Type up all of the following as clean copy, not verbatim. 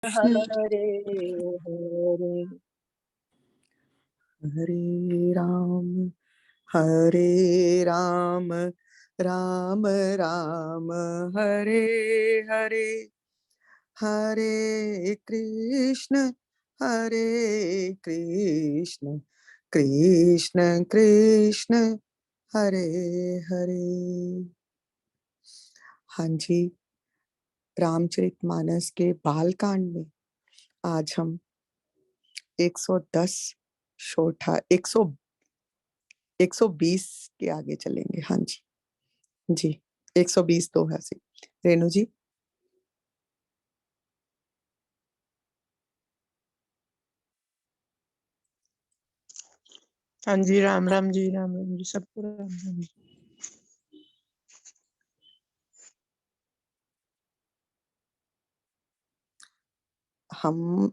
कृष्ण हरे हरे हरे हरे राम राम राम हरे हरे हरे कृष्ण कृष्ण कृष्ण हरे हरे। हाँ जी, रामचरितमानस के बालकांड में आज हम 110 छोटा 120 के आगे चलेंगे। हाँ जी जी, 120 तो है सी। रेणु जी। हाँ जी, राम राम जी, राम राम जी, सबको राम राम जी। हम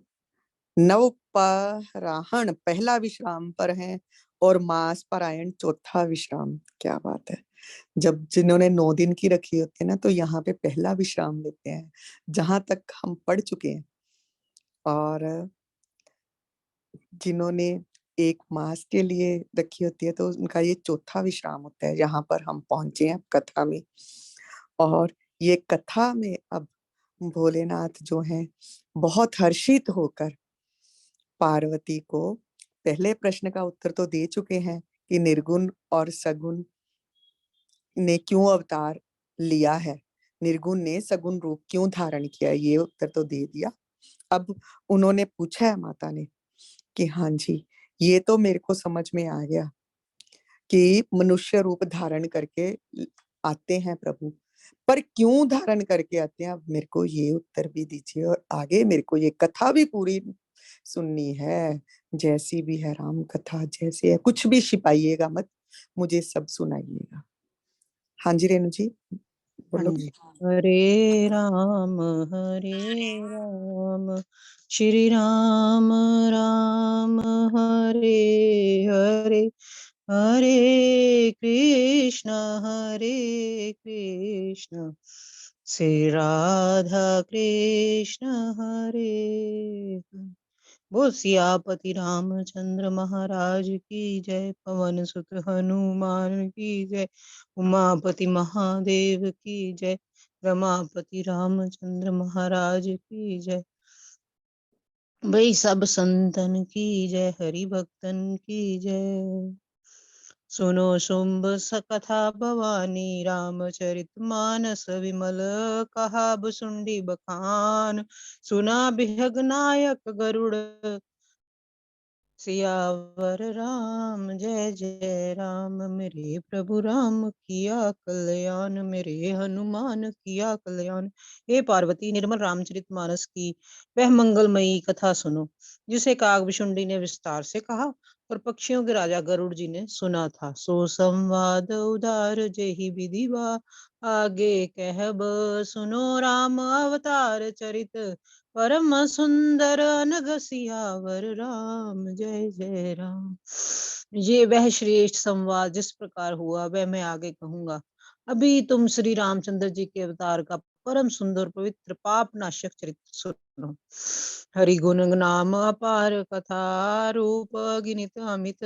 नवपराहण पहला विश्राम पर हैं और मास पारायण चौथा विश्राम। क्या बात है। जब जिन्होंने 9 दिन की रखी होती है ना, तो यहाँ पे पहला विश्राम लेते हैं जहां तक हम पढ़ चुके हैं। और जिन्होंने 1 मास के लिए रखी होती है तो उनका ये चौथा विश्राम होता है। यहाँ पर हम पहुंचे हैं कथा में, और ये कथा में अब भोलेनाथ जो हैं बहुत हर्षित होकर पार्वती को पहले प्रश्न का उत्तर तो दे चुके हैं कि निर्गुण और सगुण ने क्यों अवतार लिया है, निर्गुण ने सगुण रूप क्यों धारण किया, ये उत्तर तो दे दिया। अब उन्होंने पूछा है माता ने कि हाँ जी, ये तो मेरे को समझ में आ गया कि मनुष्य रूप धारण करके आते हैं प्रभु, पर क्यों धारण करके आते हैं, अब मेरे को ये उत्तर भी दीजिए और आगे मेरे को ये कथा भी पूरी सुननी है। जैसी भी है राम कथा, जैसे है, कुछ भी छिपाइएगा मत, मुझे सब सुनाइएगा। हाँ जी रेणु जी हाँ बोलो। जी, हरे राम श्री राम राम हरे हरे, हरे कृष्ण श्री राधा कृष्ण हरे हरे। बोल सियापति रामचंद्र महाराज की जय, पवन सुत हनुमान की जय, उमापति महादेव की जय, रमापति रामचंद्र महाराज की जय। भाई सब संतन की जय, हरि भक्तन की जय। सुनो शुंभ कथा भवानी, रामचरित मानस विमल कहा भुसुंडी बखान, सुना बिहग नायक गरुड़ सियावर राम, जय जय राम। मेरे प्रभु राम किया कल्याण, मेरे हनुमान किया कल्याण। हे पार्वती, निर्मल रामचरित मानस की वह मंगलमयी कथा सुनो जिसे कागभुशुंडी ने विस्तार से कहा और पक्षियों के राजा गरुड़ जी ने सुना था। सो संवाद उदार जेहि विधिवा, आगे कहब सुनो राम अवतार चरित, परम सुंदर अनघ सियावर राम, जय जय राम। ये वह श्रेष्ठ संवाद जिस प्रकार हुआ वह मैं आगे कहूंगा। अभी तुम श्री रामचंद्र जी के अवतार का परम सुंदर पवित्र पाप नाशक चरित्र सुनो। हरि गुण नाम अपार कथा, रूप अगिनित अमित,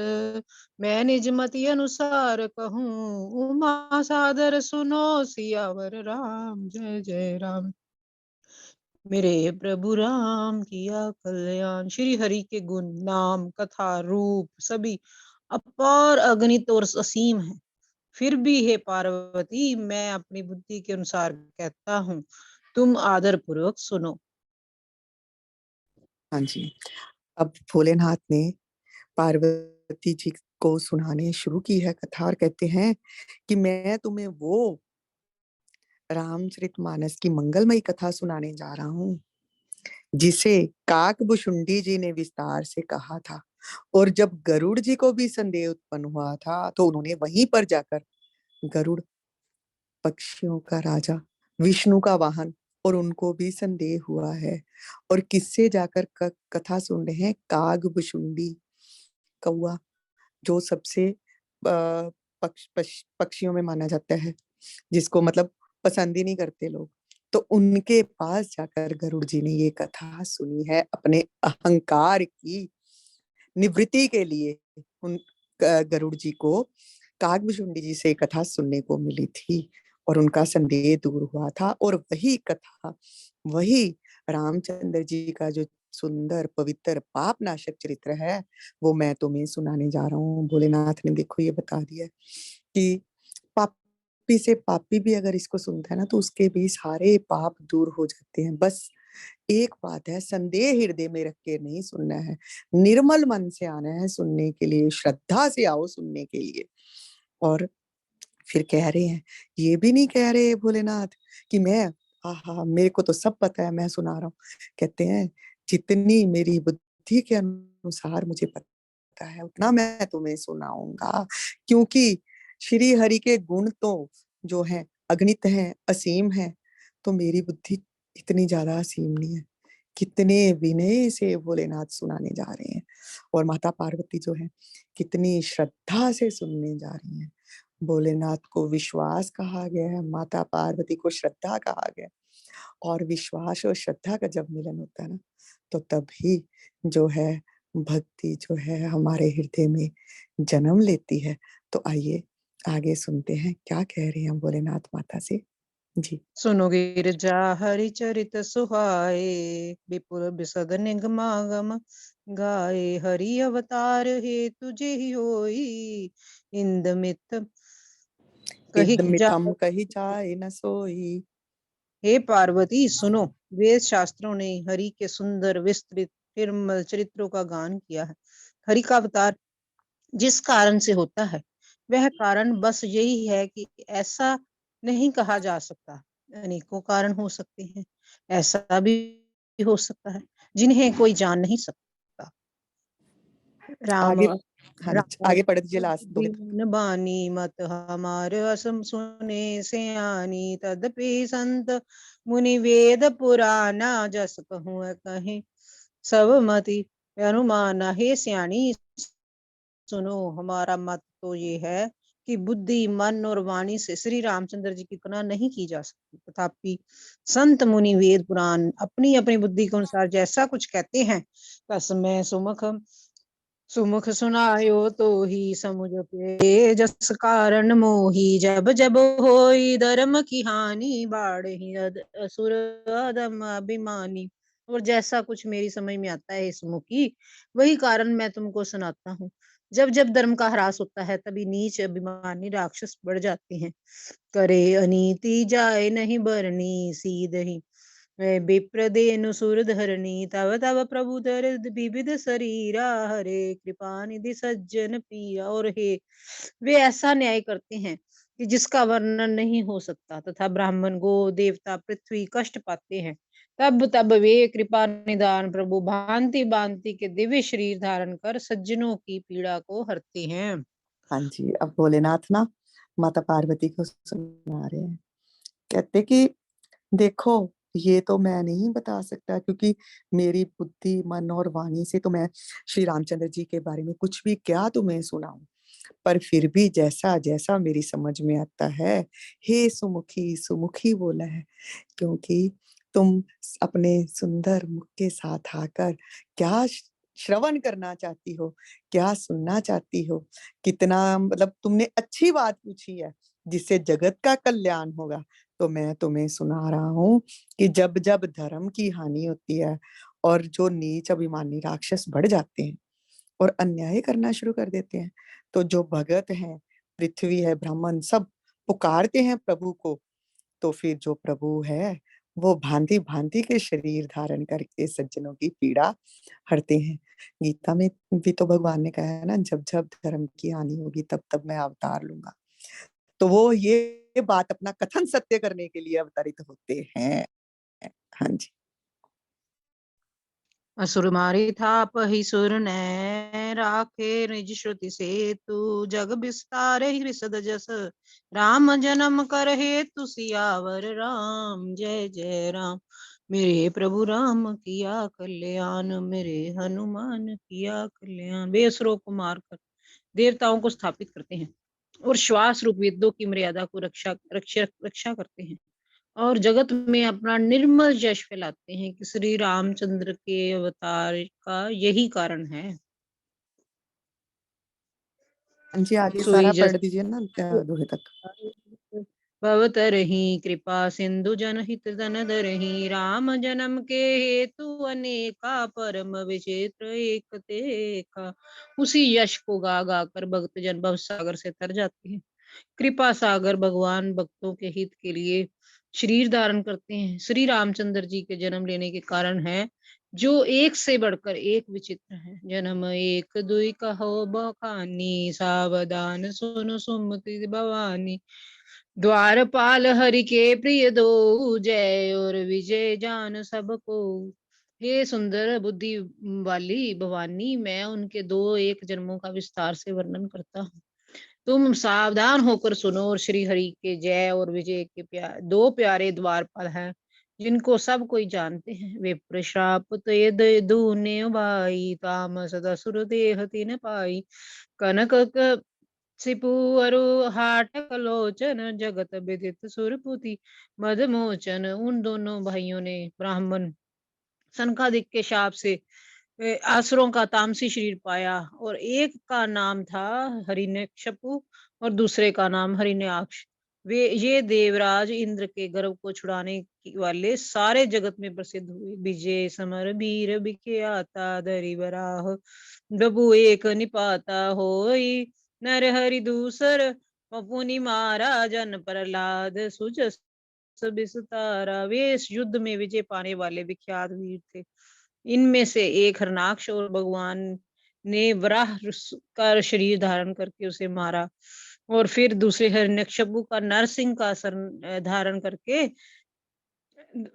मैं निज मति अनुसार कहूँ, उमा सादर सुनो सियावर राम, जय जय राम। मेरे प्रभु राम किया कल्याण। श्री हरि के गुण नाम कथा रूप सभी अपार अगणित और असीम है। फिर भी हे पार्वती, मैं अपनी बुद्धि के अनुसार कहता हूँ, तुम आदर पूर्वक सुनो। हाँ जी, अब भोलेनाथ ने पार्वती जी को सुनाने शुरू की है कथा और कहते हैं कि मैं तुम्हें वो रामचरितमानस की मंगलमयी कथा सुनाने जा रहा हूँ जिसे काकभुशुंडी जी ने विस्तार से कहा था। और जब गरुड़ जी को भी संदेह उत्पन्न हुआ था तो उन्होंने वहीं पर जाकर गरुड़, पक्षियों का राजा, विष्णु का वाहन, और उनको भी संदेह हुआ है और किससे जाकर कथा सुन रहे हैं, कागभुशुंडी कौआ, जो सबसे पक्षियों में माना जाता है, जिसको मतलब पसंद ही नहीं करते लोग, तो उनके पास जाकर गरुड़ जी ने ये कथा सुनी है अपने अहंकार की निवृत्ति के लिए। उन गरुड़ जी को कागभूषुंडी जी से कथा सुनने को मिली थी और उनका संदेह दूर हुआ था। और वही कथा, वही रामचंद्र जी का जो सुंदर पवित्र पाप नाशक चरित्र है, वो मैं तुम्हें सुनाने जा रहा हूँ। भोलेनाथ ने देखो ये बता दिया कि पापी से पापी भी अगर इसको सुनता है ना, तो उसके भी सारे पाप दूर हो जाते हैं। बस एक बात है, संदेह हृदय में रख के नहीं सुनना है, निर्मल मन से आना है सुनने के लिए, श्रद्धा से आओ सुनने के लिए। और फिर कह रहे हैं, ये भी नहीं कह रहे भोलेनाथ कि मैं आहा मेरे को तो सब पता है मैं सुना रहा हूँ। कहते हैं जितनी मेरी बुद्धि के अनुसार मुझे पता है उतना मैं तुम्हें सुनाऊंगा, क्योंकि श्री हरि के गुण तो जो है अगणित हैं, असीम हैं, तो मेरी बुद्धि इतनी ज्यादा असीम नहीं है। कितने विनय से भोलेनाथ सुनाने जा रहे हैं और माता पार्वती जो है कितनी श्रद्धा से सुनने जा रही हैं। भोलेनाथ को विश्वास कहा गया है, माता पार्वती को श्रद्धा कहा गया। और विश्वास और श्रद्धा का जब मिलन होता है ना, तो तभी जो है भक्ति जो है हमारे हृदय में जन्म लेती है। तो आइए आगे सुनते हैं क्या कह रहे हैं भोलेनाथ माता से जी। सुनो गिरजा हरि चरित सुहाए, विपुल बिसद निगमागम गाए। हरि अवतार हे तुझे ही होई, इंद मित कही इद जा। मिथम कही जाए न सोई। हे पार्वती सुनो, वेद शास्त्रों ने हरि के सुंदर विस्तृत निर्मल चरित्रों का गान किया है। हरि का अवतार जिस कारण से होता है, वह कारण बस यही है कि ऐसा नहीं कहा जा सकता। अनेकों कारण हो सकते हैं, ऐसा भी हो सकता है जिन्हें कोई जान नहीं सकता। राम आगे हाँ जी, राम आगे पढ़ दीजिए लास्ट दो मिनट। दीन बानी मत हमार असम सुने सयानी, तदपि संत मुनि वेद पुराना, जस कहूँ कहे सब मति अनुमाना। हे सियानी सुनो, हमारा मत तो ये है कि बुद्धि मन और वाणी से श्री रामचंद्र जी की तुलना नहीं की जा सकती। तथापि संत मुनि वेद पुराण अपनी अपनी बुद्धि के अनुसार जैसा कुछ कहते हैं, तस्मै सुमुख सुमुख सुनायो तो ही समुझ पे, जस कारण मोही जब जब होई धर्म की हानि, बाढ़ही असुर अधम अभिमानी। और जैसा कुछ मेरी समझ में आता है इस मुखी, वही कारण मैं तुमको सुनाता हूँ। जब जब धर्म का ह्रास होता है, तभी नीच अभिमानी राक्षस बढ़ जाते हैं। करे अनीति जाए नहीं बरनी, सीधही विप्रदेनु सुर धरणी, तव तव प्रभु धर विविध शरीरा, हरे कृपा निधि सज्जन पिया। और हे, वे ऐसा न्याय करते हैं कि जिसका वर्णन नहीं हो सकता, तथा ब्राह्मण गो देवता पृथ्वी कष्ट पाते हैं। तब तब वे कृपा निदान प्रभु भांति भांति के दिव्य शरीर धारण कर सज्जनों की पीड़ा को हरते हैं। हाँ जी, अब भोलेनाथ ना माता पार्वती को सुना रहे हैं। कहते कि देखो ये तो मैं नहीं बता सकता, क्योंकि मेरी बुद्धि मन और वाणी से तो मैं श्री रामचंद्र जी के बारे में कुछ भी क्या तुम्हें सुनाऊं, पर फिर भी जैसा जैसा मेरी समझ में आता है, हे सुमुखी सुमुखी बोला है, क्योंकि तुम अपने सुंदर मुख के साथ आकर क्या श्रवण करना चाहती हो, क्या सुनना चाहती हो, कितना मतलब तुमने अच्छी बात पूछी है जिससे जगत का कल्याण होगा। तो मैं तुम्हें सुना रहा हूँ कि जब जब धर्म की हानि होती है और जो नीच अभिमानी राक्षस बढ़ जाते हैं और अन्याय करना शुरू कर देते हैं, तो जो भगत हैं, पृथ्वी है, ब्राह्मण सब पुकारते हैं प्रभु को, तो फिर जो प्रभु है वो भांति भांति के शरीर धारण करके सज्जनों की पीड़ा हरते हैं। गीता में भी तो भगवान ने कहा है ना, जब जब धर्म की हानि होगी तब तब मैं अवतार लूंगा। तो वो ये बात अपना कथन सत्य करने के लिए अवतरित होते हैं। हाँ जी। असुर मारी थाप ही सुर ने, राखे निज श्रुति से तू, जग विस्तार ही रिसद जस, राम जन्म कर हेतु सियावर राम। जय जय राम। मेरे प्रभु राम किया कल्याण, मेरे हनुमान किया कल्याण। वे असुरों को मारकर देवताओं को स्थापित करते हैं और श्वास रूप वेदों की मर्यादा को रक्षा रक्षा रक्षा करते हैं। और जगत में अपना निर्मल यश फैलाते हैं कि श्री रामचंद्र के अवतार का यही कारण है। हाँ जी, आगे सोई सारा जस पढ़ दीजिए ना दोहे तक। भवतरहि कृपा सिंधु जनहित धन धरहि राम जन्म के हेतु अनेका परम विचित्र एक देखा। उसी यश को गा गा कर भक्त जन भव सागर से तर जाते हैं। कृपा सागर भगवान भक्तों के हित के लिए शरीर धारण करते हैं। श्री रामचंद्र जी के जन्म लेने के कारण है जो एक से बढ़कर एक विचित्र है। जन्म एक दुई कहो बखानी सावधान सुनो सुमति भवानी। द्वारपाल हरि के प्रिय दो जय और विजय जान सबको। हे सुंदर बुद्धि वाली भवानी, मैं उनके दो एक जन्मों का विस्तार से वर्णन करता हूँ। तुम सावधान होकर सुनो। और श्री हरि के जय और विजय के दो प्यारे द्वारपाल हैं जिनको सब कोई जानते हैं। वे प्रशाप यद दूने भाई तामस दसुर देह तिन पाई। कनक सिपु अरु हाटक लोचन जगत विदित सुरपुति मदमोचन। उन दोनों भाइयों ने ब्राह्मण सनकादिक के शाप से असुरों का तामसी शरीर पाया। और एक का नाम था हिरण्यकशिपु और दूसरे का नाम हिरण्याक्ष। वे ये देवराज इंद्र के गर्व को छुड़ाने वाले सारे जगत में प्रसिद्ध हुए। विजय समर वीर विख्याता धरि वराह प्रभु एक निपाता होई। नर हरि दूसर पपुनि मारा जन प्रहलाद सुजस विस्तारा। वे इस युद्ध में विजय पाने वाले विख्यात वीर थे। इनमें से एक हरनाक्ष और भगवान ने वराह का शरीर धारण करके उसे मारा। और फिर दूसरे हिरण्यकशिपु का नरसिंह का सर धारण करके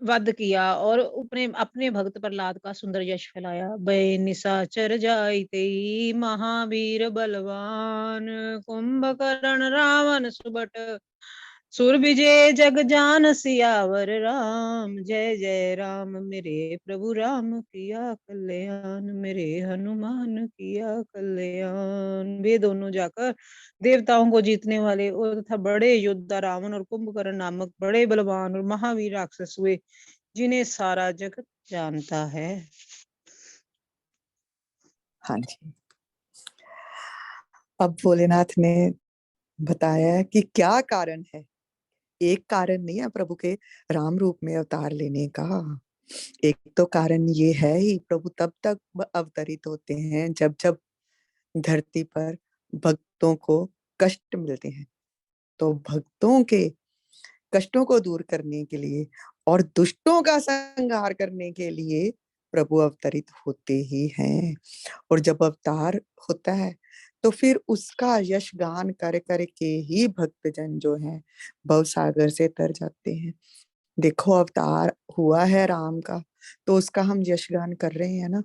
वध किया और अपने अपने भक्त प्रहलाद का सुंदर यश फैलाया। भय निशाचर जायते महावीर बलवान कुंभकर्ण रावण सुबट सुर विजय जग जान सियावर राम। जय जय राम मेरे प्रभु राम किया कल्याण मेरे हनुमान किया कल्याण। वे दोनों जाकर देवताओं को जीतने वाले और तथा बड़े योद्धा रावण और कुंभकर्ण नामक बड़े बलवान और महावीर राक्षस हुए जिन्हें सारा जगत जानता है। हाँ जी, अब भोलेनाथ ने बताया कि क्या कारण है। एक कारण नहीं है प्रभु के राम रूप में अवतार लेने का। एक तो कारण ये है ही, प्रभु तब तक अवतरित होते हैं जब जब धरती पर भक्तों को कष्ट मिलते हैं। तो भक्तों के कष्टों को दूर करने के लिए और दुष्टों का संहार करने के लिए प्रभु अवतरित होते ही हैं। और जब अवतार होता है तो फिर उसका यश गान कर करके ही भक्तजन जो हैं भव सागर से तर जाते हैं। देखो अवतार हुआ है राम का तो उसका हम यश गान कर रहे हैं ना।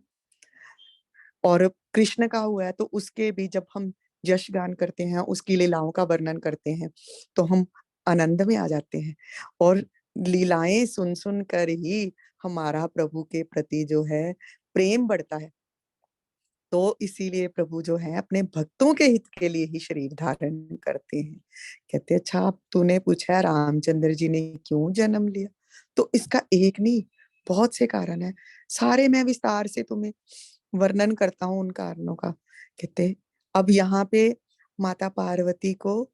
और कृष्ण का हुआ है तो उसके भी जब हम यश गान करते हैं, उसकी लीलाओं का वर्णन करते हैं तो हम आनंद में आ जाते हैं। और लीलाएं सुन सुन कर ही हमारा प्रभु के प्रति जो है प्रेम बढ़ता है। तो इसीलिए प्रभु जो है अपने भक्तों के हित के लिए ही शरीर धारण करते हैं। कहते अच्छा, अब तूने पूछा रामचंद्र जी ने क्यों जन्म लिया, तो इसका एक नहीं बहुत से कारण है। सारे मैं विस्तार से तुम्हें वर्णन करता हूँ उन कारणों का। कहते अब यहाँ पे माता पार्वती को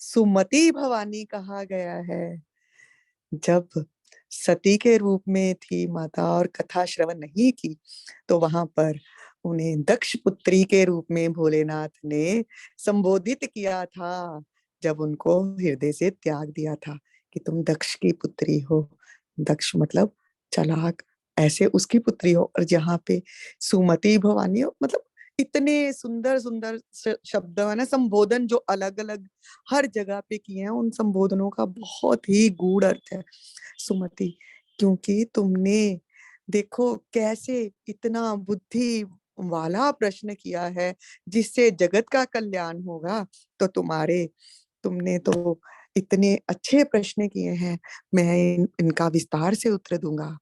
सुमति भवानी कहा गया है। जब सती के रूप में थी माता और कथा श्रवण नहीं की तो वहां पर उन्हें दक्ष पुत्री के रूप में भोलेनाथ ने संबोधित किया था। जब उनको हृदय से त्याग दिया था कि तुम दक्ष की पुत्री हो। दक्ष मतलब चालाक, ऐसे उसकी पुत्री हो। और जहाँ पे सुमति भवानी हो मतलब इतने सुंदर सुंदर शब्द है ना, संबोधन जो अलग अलग हर जगह पे किए हैं। उन संबोधनों का बहुत ही गूढ़ अर्थ है। सुमति, क्योंकि तुमने देखो कैसे इतना बुद्धि वाला प्रश्न किया है जिससे जगत का कल्याण होगा। तो तुमने तो इतने अच्छे प्रश्न किए हैं, मैं इनका विस्तार से उत्तर दूंगा।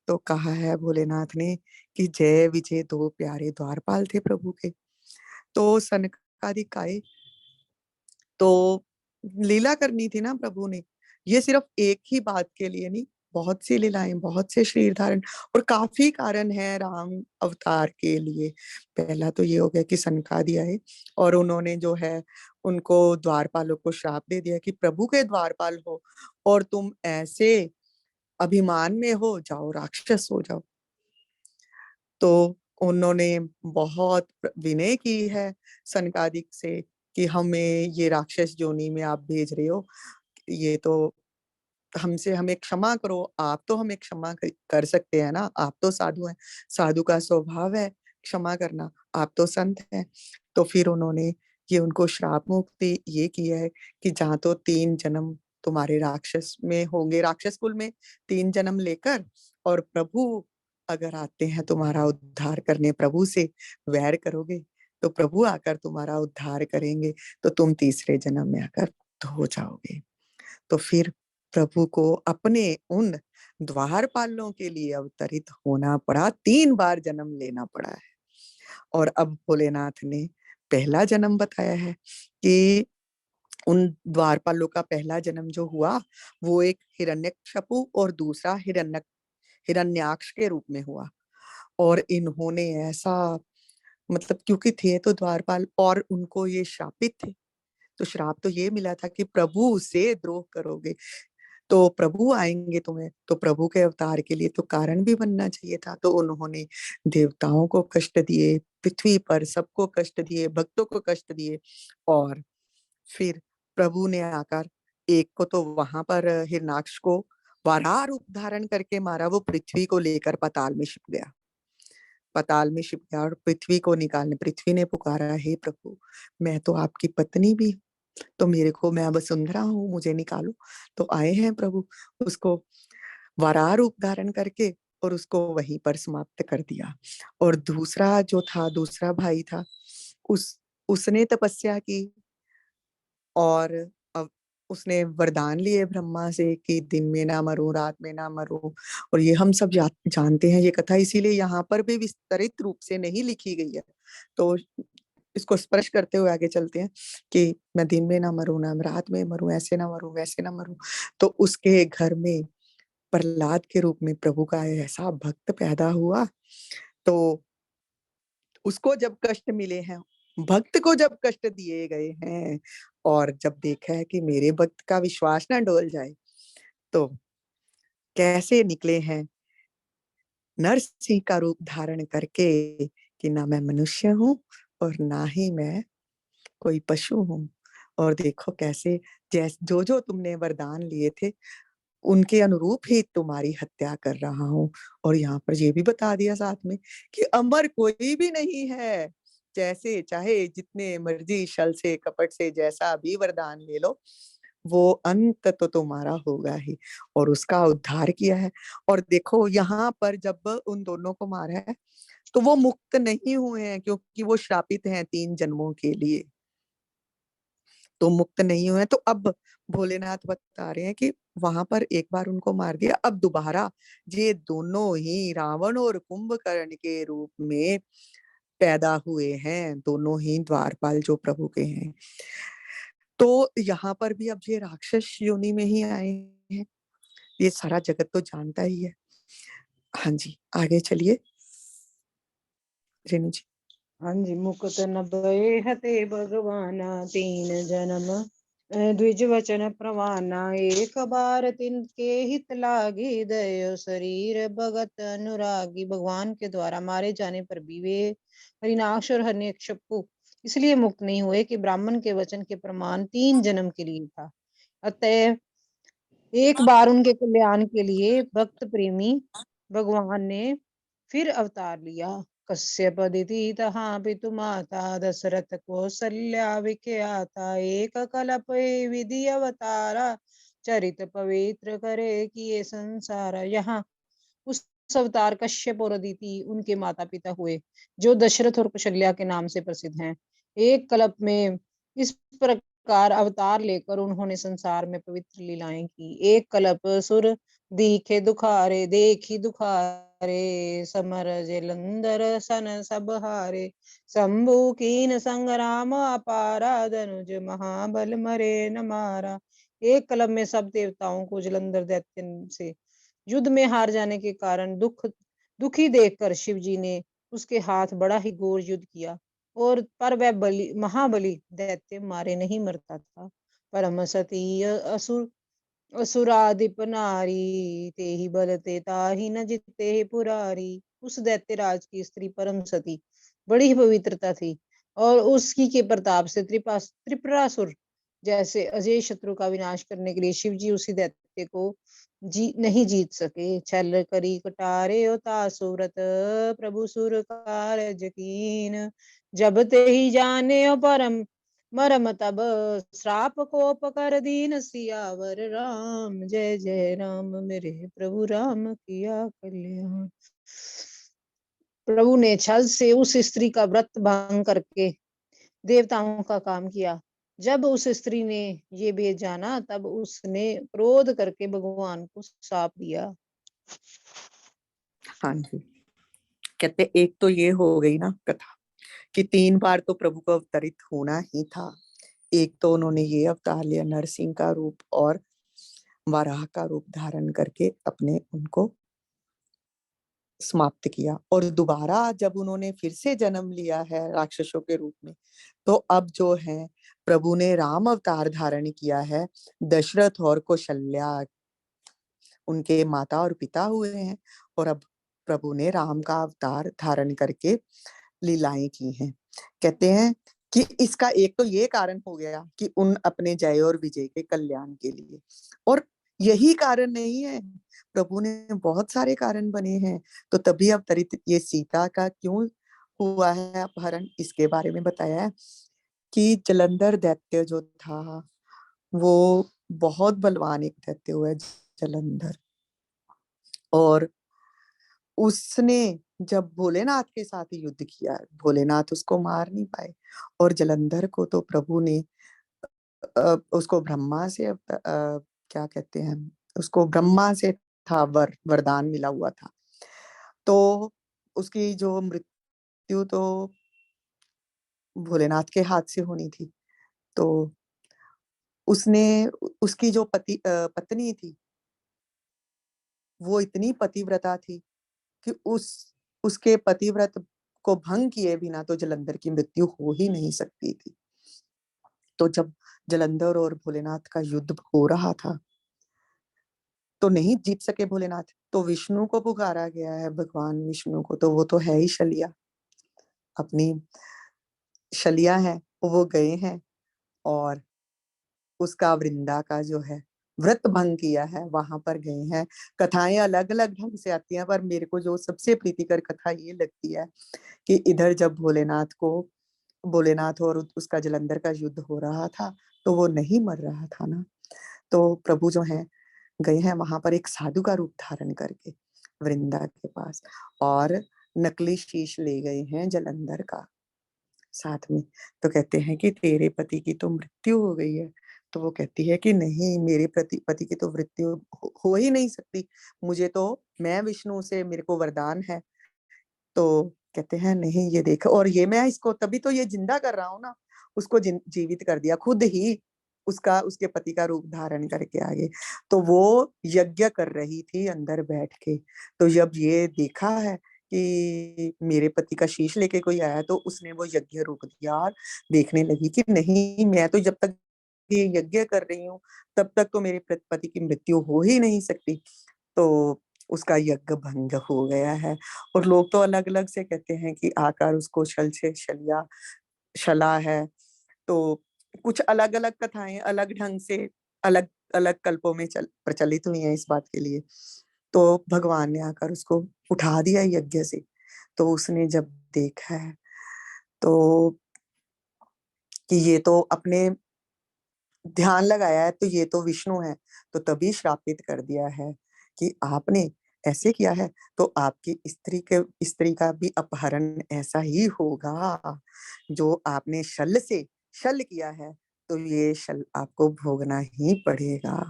तो कहा है भोलेनाथ ने कि जय विजय दो प्यारे द्वारपाल थे प्रभु के। तो सनकादिक आए तो लीला करनी थी ना प्रभु ने। ये सिर्फ एक ही बात के लिए नहीं, बहुत सी लीलाएं, बहुत से शरीर धारण और काफी कारण है राम अवतार के लिए। पहला तो ये हो गया कि सनकादि आए और उन्होंने जो है उनको द्वारपालों को श्राप दे दिया कि प्रभु के द्वारपाल हो और तुम ऐसे अभिमान में हो, जाओ राक्षस हो जाओ। तो उन्होंने बहुत विनय की है सनकादिक से कि हमें ये राक्षस योनि में आप भेज रहे हो, ये तो हमसे हमें क्षमा करो। आप तो हमें क्षमा कर सकते हैं ना, आप तो साधु हैं, साधु का स्वभाव है क्षमा करना, आप तो संत हैं। तो फिर उन्होंने ये उनको श्राप मुक्ति ये किया है कि जहाँ तो 3 जन्म तुम्हारे राक्षस में होंगे, राक्षस कुल में 3 जन्म लेकर, और प्रभु अगर आते हैं तुम्हारा उद्धार करने, प्रभु से वैर करोगे तो प्रभु आकर तुम्हारा उद्धार करेंगे, तो तुम तीसरे जन्म में आकर हो जाओगे। तो फिर प्रभु को अपने उन द्वारपालों के लिए अवतरित होना पड़ा, 3 बार जन्म लेना पड़ा है। और अब भोलेनाथ ने पहला जन्म बताया है कि उन द्वारपालों का पहला जन्म जो हुआ वो एक हिरण्यकशिपु और दूसरा हिरण्याक्ष के रूप में हुआ। और इन्होंने ऐसा, मतलब क्योंकि थे तो द्वारपाल और उनको ये शापित थे, तो श्राप तो ये मिला था कि प्रभु से द्रोह करोगे तो प्रभु आएंगे तुम्हें, तो प्रभु के अवतार के लिए तो कारण भी बनना चाहिए था। तो उन्होंने देवताओं को कष्ट दिए, पृथ्वी पर सबको कष्ट दिए, भक्तों को कष्ट दिए, और फिर प्रभु ने आकर एक को तो वहां पर हिरणाक्ष को वराह रूप धारण करके मारा, वो पृथ्वी को लेकर पाताल में छिप गया, पाताल में छिप गया और पृथ्वी को निकालने, पृथ्वी ने पुकारा, हे प्रभु मैं तो आपकी पत्नी भी, तो मेरे को, मैं वसुंधरा हूँ, मुझे निकालो। तो आए हैं प्रभु, उसको वराह रूप धारण करके और उसको वहीं पर समाप्त कर दिया। और दूसरा जो था, दूसरा भाई था, उसने तपस्या की और अब उसने वरदान लिए ब्रह्मा से कि दिन में ना मरूं, रात में ना मरूं। और ये हम सब जानते हैं ये कथा, इसीलिए यहाँ पर भी विस्तृत रूप से नहीं लिखी गई है। तो इसको स्पर्श करते हुए आगे चलते हैं कि मैं दिन में ना मरूं, ना रात में मरूं, ऐसे ना मरूं, वैसे ना मरूं। तो उसके घर में प्रहलाद के रूप में प्रभु का ऐसा भक्त पैदा हुआ। तो उसको जब कष्ट मिले हैं, भक्त को जब कष्ट दिए गए हैं, और जब देखा है कि मेरे भक्त का विश्वास ना डोल जाए, तो कैसे निकले हैं नरसिंह का रूप धारण करके कि ना मैं मनुष्य हूँ और ना ही मैं कोई पशु हूँ। और देखो कैसे जो जो तुमने वरदान लिए थे उनके अनुरूप ही तुम्हारी हत्या कर रहा हूँ। और यहाँ पर ये भी बता दिया साथ में कि अमर कोई भी नहीं है, जैसे चाहे जितने मर्जी छल से कपट से जैसा भी वरदान ले लो, वो अंत तो तुम्हारा होगा ही। और उसका उद्धार किया है। और देखो यहाँ पर जब उन दोनों को मारा है तो वो मुक्त नहीं हुए हैं, क्योंकि वो श्रापित हैं 3 जन्मों के लिए, तो मुक्त नहीं हुए। तो अब भोलेनाथ बता रहे हैं कि वहां पर एक बार उनको मार दिया, अब दोबारा ये दोनों ही रावण और कुंभकर्ण के रूप में पैदा हुए हैं, दोनों ही द्वारपाल जो प्रभु के हैं। तो यहाँ पर भी अब ये राक्षस योनि में ही आए हैं, ये सारा जगत तो जानता ही है। हाँ जी, आगे चलिए रेणु जी। हाँ जी, मुकुत न भये हते भगवाना, 3 जन्म द्विज वचन प्रवाना, एक बार तिनके हित लागी, दयो शरीर भगत अनुरागी। भगवान के द्वारा मारे जाने पर भी वे हरिनाक्ष और हिरण्यकशिपु इसलिए मुक्त नहीं हुए कि ब्राह्मण के वचन के प्रमाण 3 जन्म के लिए था। अतः एक बार उनके कल्याण के लिए भक्त प्रेमी भगवान ने फिर अवतार लिया। कश्यप दिति तहा पितु माता, दशरथ कौसल्या विख्याता, एक कल्प विधि अवतारा, चरित पवित्र करे किए संसारा। यहाँ उस अवतार कश्यप और अदिति उनके माता पिता हुए, जो दशरथ और कौशल्या के नाम से प्रसिद्ध हैं। एक कल्प में इस प्रकार अवतार लेकर उन्होंने संसार में पवित्र लीलाएं की। एक कल्प सुर दिखे दुखारे, देखी दुखारे, समर जलंधर सन सब हारे, शंभु कीन संग्राम अपारा, धनुज महाबल मरे न मारा। एक कलम में सब देवताओं को जलंधर दैत्य से युद्ध में हार जाने के कारण दुखी देखकर शिव जी ने उसके हाथ बड़ा ही घोर युद्ध किया, और पर वह महाबली दैत्य मारे नहीं मरता था। परम सती असुर असुराधिप नारी, तेहि बल ते ताहि न जिते पुरारी। उस दैत्य राज की स्त्री परम सती बड़ी ही पवित्रता थी, और उसकी के प्रताप से त्रिपुरासुर जैसे अजय शत्रु का विनाश करने के लिए शिव जी उसी दैत्य को नहीं जीत सके। छल करी कटारे होता सूरत, प्रभु सुर कारज कीन। जब ते ही जाने ओ परम मरम तब, श्राप कोप कर दीन सियावर राम। जय जय राम मेरे प्रभु राम किया कल्याण। प्रभु ने छल से उस स्त्री का व्रत भंग करके देवताओं का काम किया। जब उस स्त्री ने ये भेद जाना, तब उसने क्रोध करके भगवान को शाप दिया। हाँ जी, कहते एक तो ये हो गई ना कथा कि 3 बार तो प्रभु को अवतरित होना ही था। एक तो उन्होंने ये अवतार लिया नरसिंह का रूप और वराह का रूप धारण करके अपने उनको समाप्त किया, और दोबारा जब उन्होंने फिर से जन्म लिया है राक्षसों के रूप में, तो अब जो है प्रभु ने राम अवतार धारण किया है। दशरथ और कौशल्या उनके माता और पिता हुए हैं, और अब प्रभु ने राम का अवतार धारण करके लीलाएं की हैं। कहते हैं कि इसका एक तो ये कारण हो गया कि उन अपने जय और विजय के कल्याण के लिए, और यही कारण नहीं है, प्रभु ने बहुत सारे कारण बने हैं। तो तभी अवतरित ये सीता का क्यों हुआ है अपहरण, इसके बारे में बताया है कि जलंधर दैत्य जो था वो बहुत बलवान एक दैत्य हुआ है जलंधर, और उसने जब भोलेनाथ के साथ युद्ध किया, भोलेनाथ उसको मार नहीं पाए, और जलंधर को तो प्रभु ने उसको ब्रह्मा से क्या कहते हैं, उसको ब्रह्मा से था वरदान मिला हुआ था, तो उसकी जो मृत्यु तो भोलेनाथ के हाथ से होनी थी। तो उसने उसकी जो पत्नी थी वो इतनी पतिव्रता थी कि उसके पतिव्रत को भंग किए बिना तो जलंधर की मृत्यु हो ही नहीं सकती थी। तो जब जलंधर और भोलेनाथ का युद्ध हो रहा था तो नहीं जीत सके भोलेनाथ, तो विष्णु को पुकारा गया है, भगवान विष्णु को, तो वो तो है ही शलिया, अपनी शलिया है, वो गए हैं और उसका वृंदा का जो है व्रत भंग किया है, वहां पर गए हैं। कथाएं अलग अलग ढंग से आती हैं, पर मेरे को जो सबसे प्रीतिकर कथा ये लगती है कि इधर जब भोलेनाथ और उसका जलंधर का युद्ध हो रहा था तो वो नहीं मर रहा था ना, तो प्रभु जो है गए हैं वहां पर एक साधु का रूप धारण करके वृंदा के पास, और नकली शीश ले गए हैं जलंधर का साथ में। तो कहते हैं कि तेरे पति की तो मृत्यु हो गई है, तो वो कहती है कि नहीं, मेरे पति की तो मृत्यु हो ही नहीं सकती, मुझे तो, मैं विष्णु से, मेरे को वरदान है। तो कहते हैं नहीं, ये देखो, और ये मैं इसको तभी तो ये जिंदा कर रहा हूँ ना, उसको जीवित कर दिया खुद ही, उसके पति का रूप धारण करके आगे। तो वो यज्ञ कर रही थी अंदर बैठ के, तो जब ये देखा है कि मेरे पति का शीश लेके कोई आया, तो उसने वो यज्ञ रोक दिया और देखने लगी कि नहीं, मैं तो जब तक ये यज्ञ कर रही हूँ तब तक तो मेरे पति की मृत्यु हो ही नहीं सकती। तो उसका यज्ञ भंग हो गया है। और लोग तो अलग अलग से कहते हैं कि आकार उसको छल से शला है, तो कुछ अलग अलग कथाएं अलग ढंग से अलग अलग कल्पों में प्रचलित हुई हैं इस बात के लिए। तो भगवान ने आकर उसको उठा दिया यज्ञ से, तो उसने जब देखा है तो कि ये तो अपने ध्यान लगाया है, तो ये तो विष्णु है, तो तभी श्रापित कर दिया है कि आपने ऐसे किया है तो आपकी स्त्री का भी अपहरण ऐसा ही होगा, जो आपने शल किया है तो ये शल आपको भोगना ही पड़ेगा।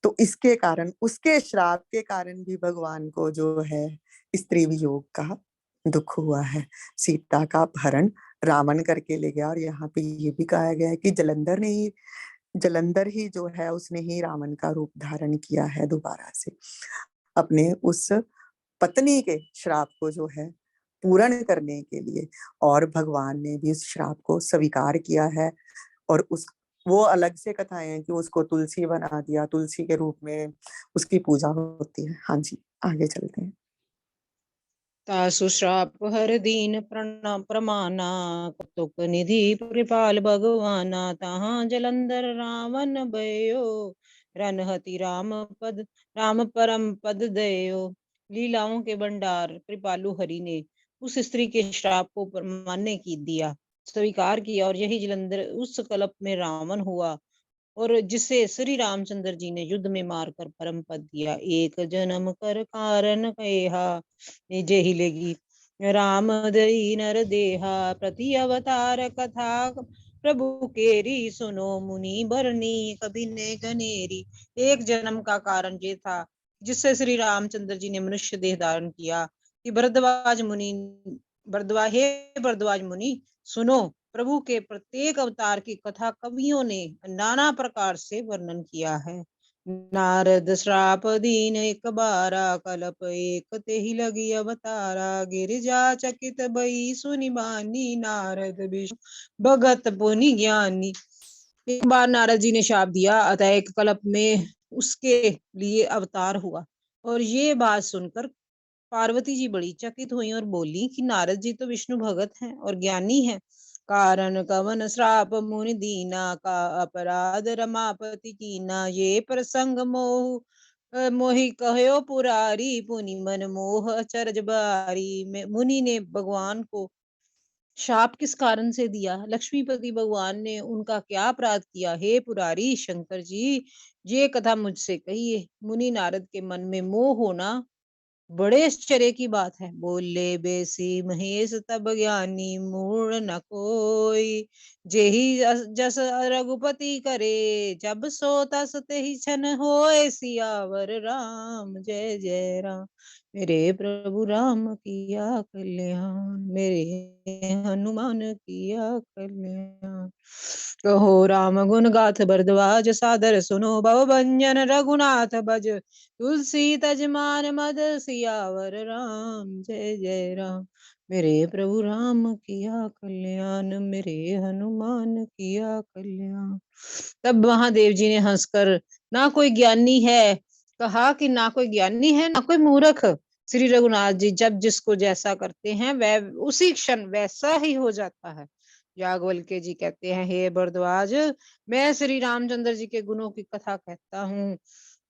तो इसके कारण, उसके श्राप के कारण भी भगवान को जो है स्त्री वियोग का दुख हुआ है। सीता का अपहरण रावण करके ले गया, और यहाँ पे ये भी कहा गया है कि जलंधर ने ही जलंधर ही जो है उसने ही रावण का रूप धारण किया है दोबारा से, अपने उस पत्नी के श्राप को जो है पूर्ण करने के लिए। और भगवान ने भी उस श्राप को स्वीकार किया है। और उस वो अलग से कथाएं हैं कि उसको तुलसी बना दिया, तुलसी के रूप में उसकी पूजा होती है। हाँ जी, आगे चलते हैं। तासु श्राप हर दीन प्रमाना, कतुक निधि कृपाल भगवाना, तहाँ जलंधर रावण भयो, रनहति राम परम पद दयो। लीलाओं के भंडार कृपालु हरि ने उस स्त्री के श्राप को मान्य की दिया, स्वीकार किया, और यही जलंधर उस कल्प में रावण हुआ, और जिसे श्री रामचंद्र जी ने युद्ध में मारकर परम पद दिया। एक जन्म कर कारण कहा, निजे ही लेगी राम दई नर देहा, प्रति अवतार कथा प्रभु केरी, सुनो मुनि बरनी कभी ने गनेरी। एक जन्म का कारण ये था जिससे श्री रामचंद्र जी ने मनुष्य देह धारण किया कि भरद्वाज मुनि सुनो, प्रभु के प्रत्येक अवतार की कथा कवियों ने नाना प्रकार से वर्णन किया है। नारद श्राप दीन एक बारा, कलप एक ते ही लगी अवतारा, गिरिजा चकित भई सुनि बानी, नारद विष्णु भगत पुनि ज्ञानी। एक बार नारद जी ने शाप दिया, अतः एक कल्प में उसके लिए अवतार हुआ। और ये बात सुनकर पार्वती जी बड़ी चकित हुई और बोली कि नारद जी तो विष्णु भगत हैं और ज्ञानी हैं। कारण कवन श्राप मुनि दीना, का अपराध रमापति कीना, ये प्रसंग मोहि कहो पुरारी, पुनि मन मोह अचरज बारी। मुनि ने भगवान को शाप किस कारण से दिया, लक्ष्मीपति भगवान ने उनका क्या अपराध किया, हे पुरारी शंकर जी, ये कथा मुझसे कहिए। मुनि नारद के मन में मोह होना बड़े आश्चर्य की बात है। बोले बेसी महेश तब ज्ञानी, मूढ़ न कोई, जेहि जस रघुपति करे, जब सो तस तेहि छन होए, सियावर राम जय जय राम। मेरे प्रभु राम किया कल्याण, मेरे हनुमान किया कल्याण। कहो राम गुण गाथ बरद्वाज, सादर सुनो भव भंजन रघुनाथ भज, तुलसी तजमान मद, सियावर राम जय जय राम। मेरे प्रभु राम किया कल्याण, मेरे हनुमान किया कल्याण। तब महादेव जी ने हंसकर, ना कोई ज्ञानी है, कहा कि ना कोई ज्ञानी है ना कोई मूर्ख। श्री रघुनाथ जी जब जिसको जैसा करते हैं वह उसी क्षण वैसा ही हो जाता है। याज्ञवल्क्य जी कहते हैं, हे भरद्वाज, मैं श्री रामचंद्र जी के गुणों की कथा कहता हूँ,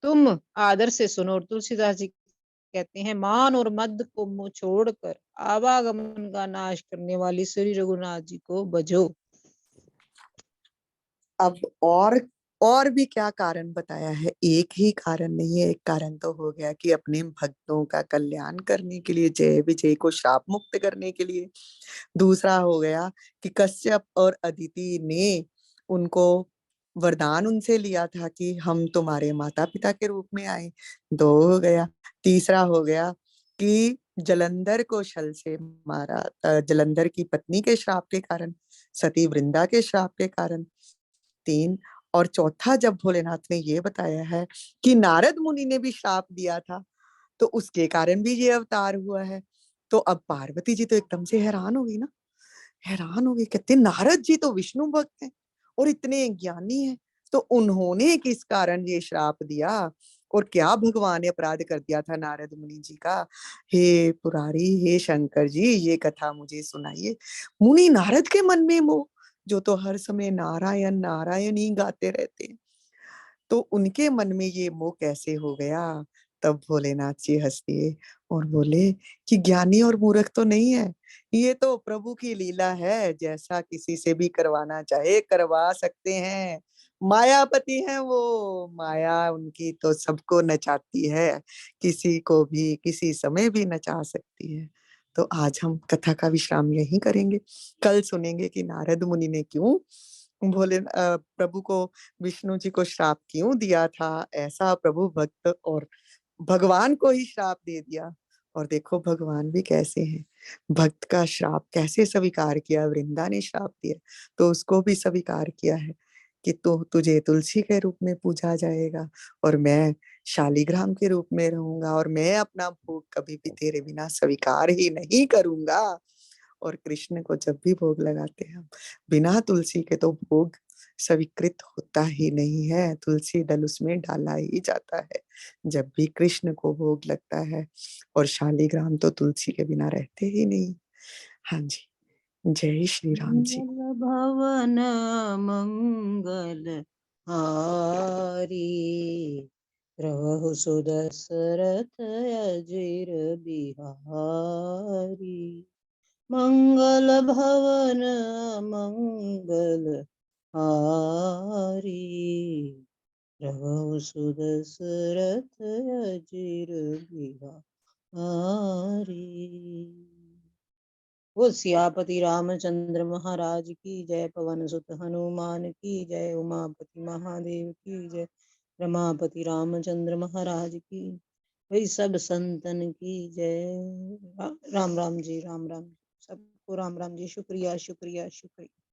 तुम आदर से सुनो। और तुलसीदास जी कहते हैं, मान और मद को मुंह छोड़कर आवागमन का नाश करने वाली श्री रघुनाथ जी को भजो। अब और भी क्या कारण बताया है, एक ही कारण नहीं है। एक कारण तो हो गया कि अपने भक्तों का कल्याण करने के लिए, जय विजय को शाप मुक्त करने के लिए। दूसरा हो गया कि कश्यप और अदिति ने उनको वरदान उनसे लिया था कि हम तुम्हारे माता पिता के रूप में आए। दो हो गया। तीसरा हो गया कि जलंधर को छल से मारा, जलंधर की पत्नी के श्राप के कारण, सती वृंदा के श्राप के कारण। तीन। और चौथा, जब भोलेनाथ ने ये बताया है कि नारद मुनि ने भी श्राप दिया था, तो उसके कारण भी ये अवतार हुआ है। तो अब पार्वती जी तो एकदम से हैरान हो गई ना, हैरान हो गई, कहते नारद जी तो विष्णु भक्त हैं और इतने ज्ञानी हैं, तो उन्होंने किस कारण ये श्राप दिया, और क्या भगवान ने अपराध कर दिया था नारद मुनि जी का। हे पुरारी, हे शंकर जी, ये कथा मुझे सुनाइए। मुनि नारद के मन में मोह, जो तो हर समय नारायण नारायण ही गाते रहते हैं, तो उनके मन में ये मोह कैसे हो गया। तब भोलेनाथ जी हंस दिए और बोले कि ज्ञानी और मूर्ख तो नहीं है, ये तो प्रभु की लीला है, जैसा किसी से भी करवाना चाहे करवा सकते हैं। मायापति हैं वो, माया उनकी तो सबको नचाती है, किसी को भी किसी समय भी नचा सकती है। तो आज हम कथा का विश्राम यहीं करेंगे। कल सुनेंगे कि नारद मुनि ने क्यों प्रभु को, विष्णु जी को श्राप क्यों दिया था, ऐसा प्रभु भक्त और भगवान को ही श्राप दे दिया। और देखो भगवान भी कैसे हैं, भक्त का श्राप कैसे स्वीकार किया। वृंदा ने श्राप दिया तो उसको भी स्वीकार किया है कि तुझे तुलसी के रूप में पूजा जाएगा और मैं शालिग्राम के रूप में रहूंगा और मैं अपना भोग कभी भी तेरे बिना स्वीकार ही नहीं करूंगा। और कृष्ण को जब भी भोग लगाते हैं हम, बिना तुलसी के तो भोग स्वीकृत होता ही नहीं है, तुलसी दल उसमें डाला ही जाता है जब भी कृष्ण को भोग लगता है। और शालिग्राम तो तुलसी के बिना रहते ही नहीं। हाँ जी, जय श्री राम जी। मंगल भवन मंगल हारी प्रभु सुदशरथ अजीर बिहारी। मंगल भवन मंगल हारी प्रभु सुदशरथ अजीर बिहारी। वो सियापति रामचंद्र महाराज की जय, पवन सुत हनुमान की जय, उमापति महादेव की जय, रमापति रामचंद्र महाराज की, वही सब संतन की जय। राम राम जी, राम राम जी, सबको राम राम जी। शुक्रिया शुक्रिया शुक्रिया।